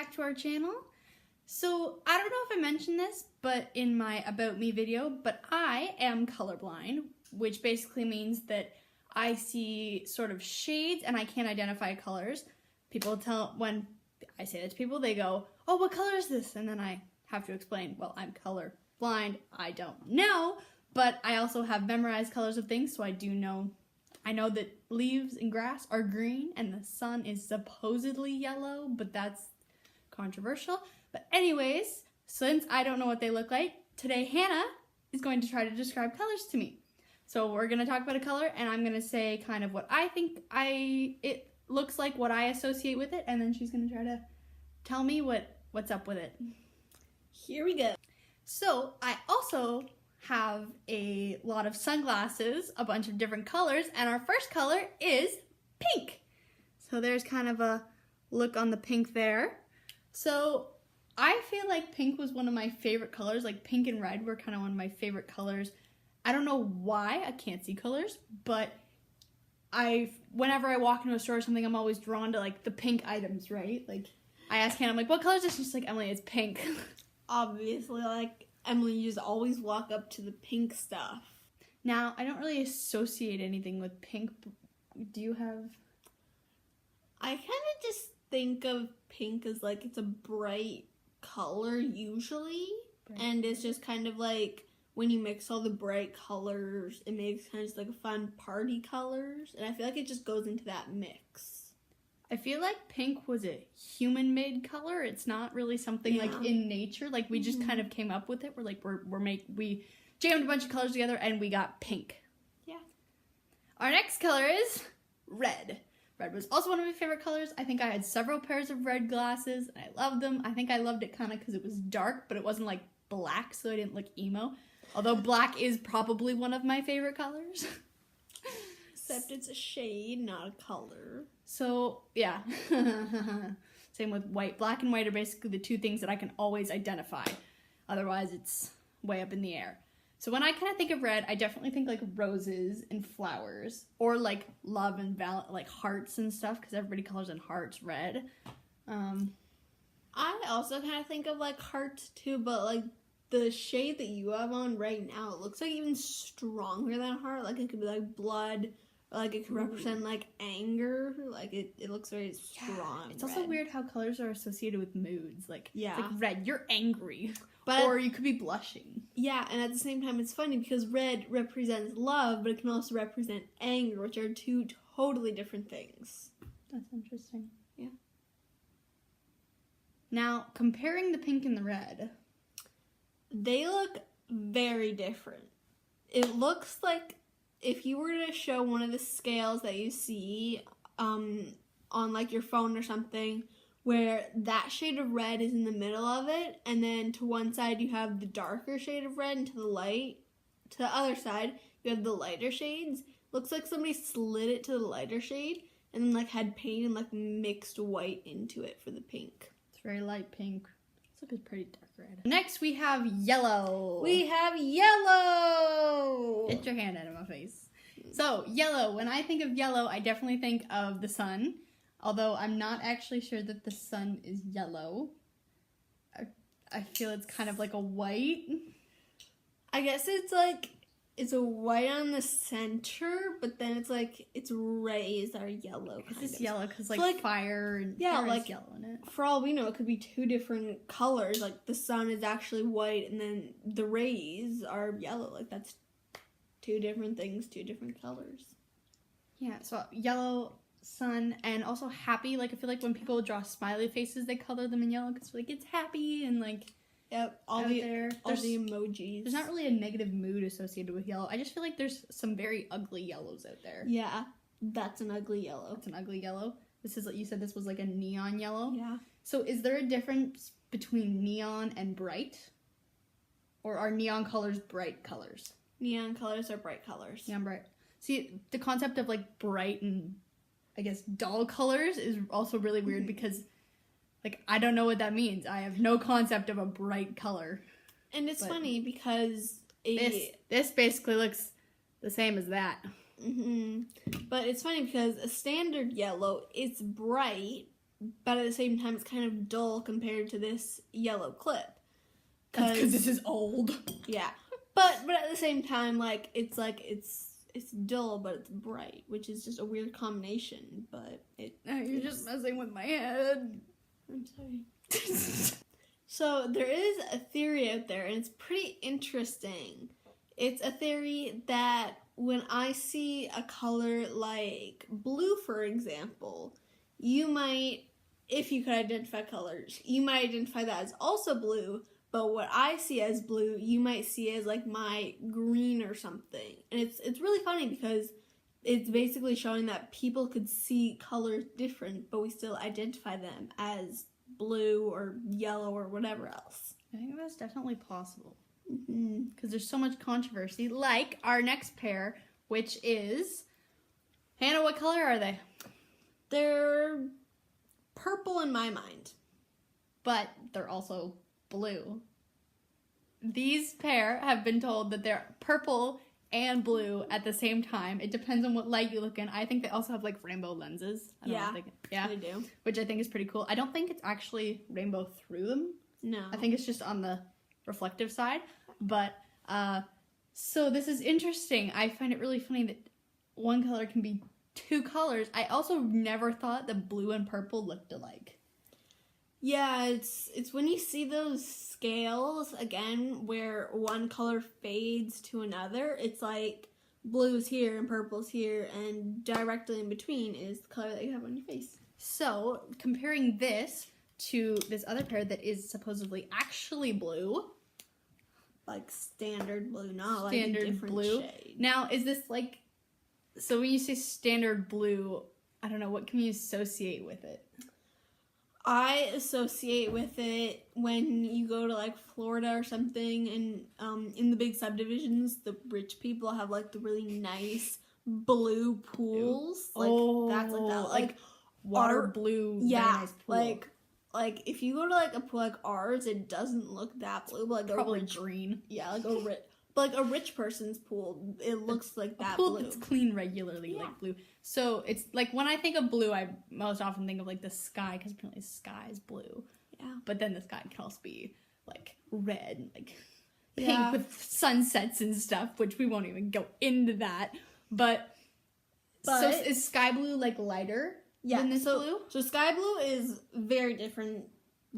back to our channel. So I don't know if I mentioned this, but in my About Me video, but I am colorblind, which basically means that I see sort of shades and I can't identify colors. When I say that to people, they go, "Oh, what color is this?" And then I have to explain, well, I'm colorblind, I don't know, but I also have memorized colors of things, so I know that leaves and grass are green and the sun is supposedly yellow, but that's controversial. But anyways, since I don't know what they look like, today Hannah is going to try to describe colors to me. So we're going to talk about a color and I'm going to say kind of what I think it looks like, what I associate with it, and then she's going to try to tell me what's up with it. Here we go. So I also have a lot of sunglasses, a bunch of different colors, and our first color is pink. So there's kind of a look on the pink there. So I feel like pink was one of my favorite colors, like pink and red were kind of one of my favorite colors. I don't know why, I can't see colors, but whenever I walk into a store or something, I'm always drawn to like the pink items, right? Like I ask Hannah, I'm like, what color is this? She's like, Emilee, it's pink. Obviously, like Emilee, you just always walk up to the pink stuff. Now, I don't really associate anything with pink. Do you have? I kind of just think of pink as like it's a bright color usually. Bright. And it's just kind of like when you mix all the bright colors, it makes kind of just like a fun party colors. And I feel like it just goes into that mix. I feel like pink was a human-made color. It's not really something like in nature. Like we just kind of came up with it. We're like we jammed a bunch of colors together and we got pink. Yeah. Our next color is red. Red was also one of my favorite colors. I think I had several pairs of red glasses and I loved them. I think I loved it kind of because it was dark, but it wasn't like black, so I didn't look emo. Although black is probably one of my favorite colors. Except it's a shade, not a color. So, yeah. Same with white. Black and white are basically the two things that I can always identify. Otherwise, it's way up in the air. So when I kind of think of red, I definitely think like roses and flowers. Or like love and like hearts and stuff, because everybody colors in hearts red. I also kind of think of like hearts too, but like the shade that you have on right now, it looks like even stronger than a heart. Like it could be like blood. Like it could represent like anger, like it looks very strong. It's also weird how colors are associated with moods. Like yeah, it's like red, you're angry, but or you could be blushing. Yeah, and at the same time, it's funny because red represents love, but it can also represent anger, which are two totally different things. That's interesting. Yeah. Now comparing the pink and the red, they look very different. It looks like if you were to show one of the scales that you see on like your phone or something, where that shade of red is in the middle of it, and then to one side you have the darker shade of red, and to the other side you have the lighter shades. Looks like somebody slid it to the lighter shade and then like had paint and like mixed white into it for the pink. It's very light pink. This looks pretty dark red. Next we have yellow. We have yellow! Get your hand out of my face. So, yellow. When I think of yellow, I definitely think of the sun. Although I'm not actually sure that the sun is yellow. I feel it's kind of like a white. I guess it's a white on the center, but then it's like its rays are yellow. It's yellow because like fire and yeah, like like yellow in it. For all we know, it could be two different colors. Like the sun is actually white, and then the rays are yellow. Like that's two different things, two different colors. Yeah. So yellow, sun, and also happy. Like I feel like when people draw smiley faces, they color them in yellow because like it's happy and like. Yep, all the emojis. There's not really a negative mood associated with yellow. I just feel like there's some very ugly yellows out there. Yeah, that's an ugly yellow. It's an ugly yellow. This is like you said. This was like a neon yellow. Yeah. So is there a difference between neon and bright, or are neon colors bright colors? Neon colors are bright colors. Neon bright. See, the concept of like bright and I guess dull colors is also really weird because. Like, I don't know what that means. I have no concept of a bright color. And it's funny because... This basically looks the same as that. Mm-hmm. But it's funny because a standard yellow, it's bright, but at the same time, it's kind of dull compared to this yellow clip. That's because this is old. Yeah, but at the same time, like it's dull, but it's bright, which is just a weird combination. But you're just messing with my head. I'm sorry. So there is a theory out there, and it's pretty interesting. It's a theory that when I see a color like blue, for example, you might, if you could identify colors, you might identify that as also blue, but what I see as blue, you might see as like my green or something. And it's really funny because it's basically showing that people could see colors different, but we still identify them as blue or yellow or whatever else. I think that's definitely possible. Mm-hmm. Because there's so much controversy. Like our next pair, which is... Hannah, what color are they? They're purple in my mind. But they're also blue. These pair have been told that they're purple and blue at the same time. It depends on what light you look in. I think they also have like rainbow lenses. Yeah, they do. Which I think is pretty cool. I don't think it's actually rainbow through them. No. I think it's just on the reflective side. But, so this is interesting. I find it really funny that one color can be two colors. I also never thought that blue and purple looked alike. Yeah, it's when you see those scales, again, where one color fades to another, it's like blue's here and purple's here, and directly in between is the color that you have on your face. So, comparing this to this other pair that is supposedly actually blue. Like standard blue, not standard like a different blue. shade. Now, is this like... So when you say standard blue, I don't know, what can you associate with it? I associate with it when you go to like Florida or something, and in the big subdivisions, the rich people have like the really nice blue pools. Like that's like that, like water blue. Yeah, very nice pool. like if you go to like a pool like ours, it doesn't look that blue. But like probably green. Yeah, like a rich person's pool, it looks like that pool blue. That's clean regularly, like blue. So it's like when I think of blue, I most often think of like the sky, because apparently the sky is blue. Yeah. But then the sky can also be like red and like pink with sunsets and stuff, which we won't even go into that. But so is sky blue like lighter than this blue? So sky blue is very different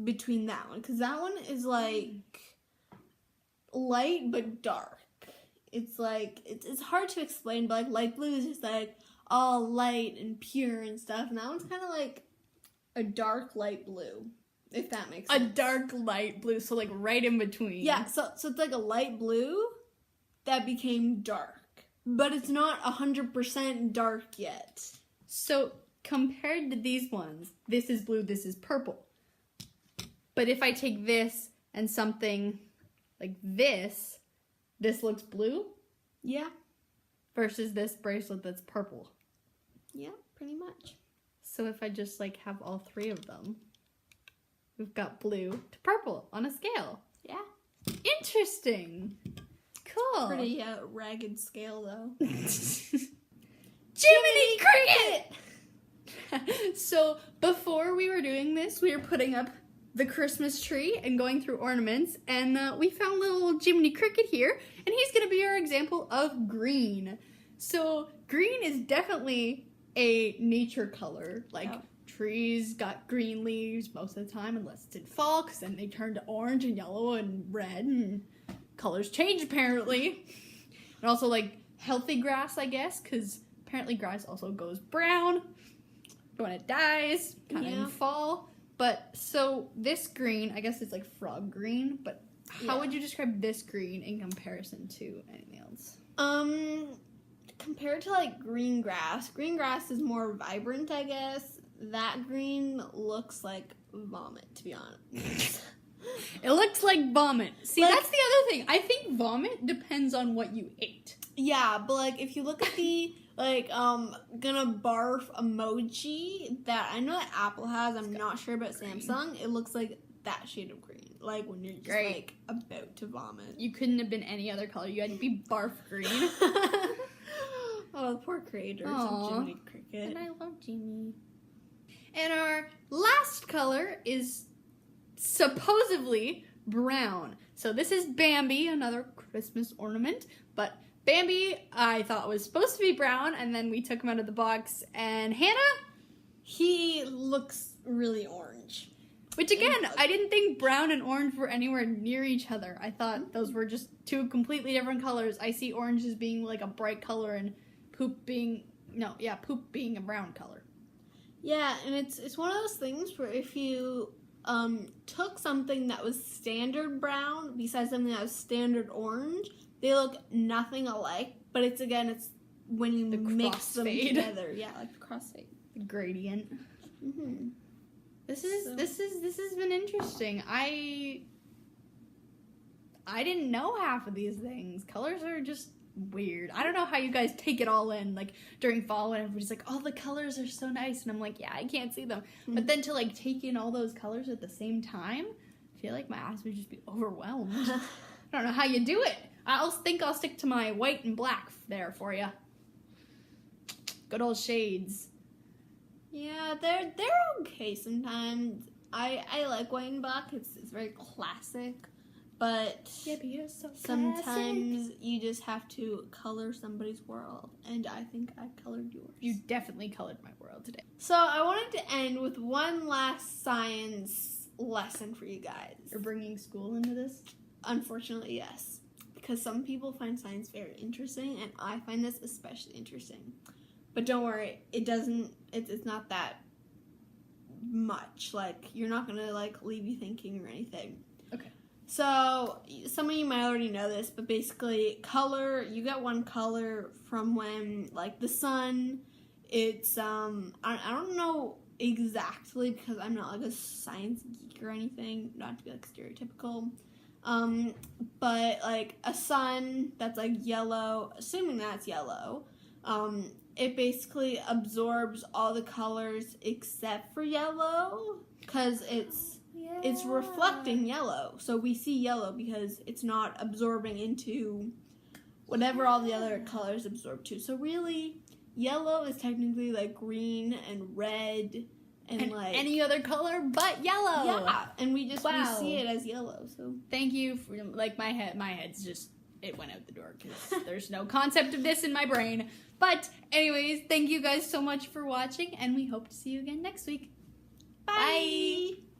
between that one, because that one is like light but dark. It's like it's hard to explain, but like light blue is just like all light and pure and stuff, and that one's kind of like a dark light blue, if that makes sense. A dark light blue, so like right in between. Yeah, so it's like a light blue that became dark, but it's not 100% dark yet. So compared to these ones, this is blue, this is purple. But if I take this and something like this looks blue? Yeah. Versus this bracelet that's purple. Yeah, pretty much. So if I just like have all three of them, we've got blue to purple on a scale. Yeah. Interesting. Cool. Pretty ragged scale though. Jiminy Cricket! So before we were doing this, we were putting up the Christmas tree and going through ornaments, and we found little Jiminy Cricket here, and he's going to be our example of green. So green is definitely a nature color. Like trees got green leaves most of the time, unless it's in fall, because then they turn to orange and yellow and red, and colors change apparently. And also like healthy grass, I guess, because apparently grass also goes brown when it dies, kind of in fall. But, so, this green, I guess it's like frog green, but how would you describe this green in comparison to anything else? Compared to, like, green grass is more vibrant, I guess. That green looks like vomit, to be honest. It looks like vomit. See, like, that's the other thing. I think vomit depends on what you ate. Yeah, but, like, if you look at the... like, gonna barf emoji that I know that Apple has. I'm not sure about Samsung. It looks like that shade of green. Like, when you're just, like, about to vomit. You couldn't have been any other color. You had to be barf green. Oh, the poor creators of Jiminy Cricket. And I love Jimmy. And our last color is supposedly brown. So this is Bambi, another Christmas ornament, but Bambi I thought was supposed to be brown, and then we took him out of the box, and Hannah? He looks really orange. Which again, I didn't think brown and orange were anywhere near each other. I thought those were just two completely different colors. I see orange as being like a bright color and poop being a brown color. Yeah, and it's one of those things where if you took something that was standard brown besides something that was standard orange, they look nothing alike. But it's when you mix them together. Yeah, like the crossfade. The gradient. Mm-hmm. This has been interesting. I didn't know half of these things. Colors are just weird. I don't know how you guys take it all in, like during fall when everybody's like, oh, the colors are so nice, and I'm like, yeah, I can't see them. Mm-hmm. But then to like take in all those colors at the same time, I feel like my eyes would just be overwhelmed. I don't know how you do it. I'll stick to my white and black there for you. Good old shades. Yeah, they're okay sometimes. I like white and black. It's very classic, but you're so sometimes you just have to color somebody's world, and I think I colored yours. You definitely colored my world today. So I wanted to end with one last science lesson for you guys. You're bringing school into this? Unfortunately, yes, because some people find science very interesting, and I find this especially interesting. But don't worry, it's not that much. Like, you're not gonna, like, leave you thinking or anything. Okay. So, some of you might already know this, but basically, color, you get one color from when, like, the sun, it's, I don't know exactly, because I'm not, like, a science geek or anything, not to be, like, stereotypical, but, like, a sun that's, like, yellow, assuming that's yellow, it basically absorbs all the colors except for yellow because it's reflecting yellow. So we see yellow because it's not absorbing into whatever all the other colors absorb to. So really, yellow is technically like green and red and like any other color but yellow. Yeah, and we see it as yellow. So thank you for like my head's just. It went out the door because there's no concept of this in my brain. But anyways, thank you guys so much for watching, and we hope to see you again next week. Bye. Bye.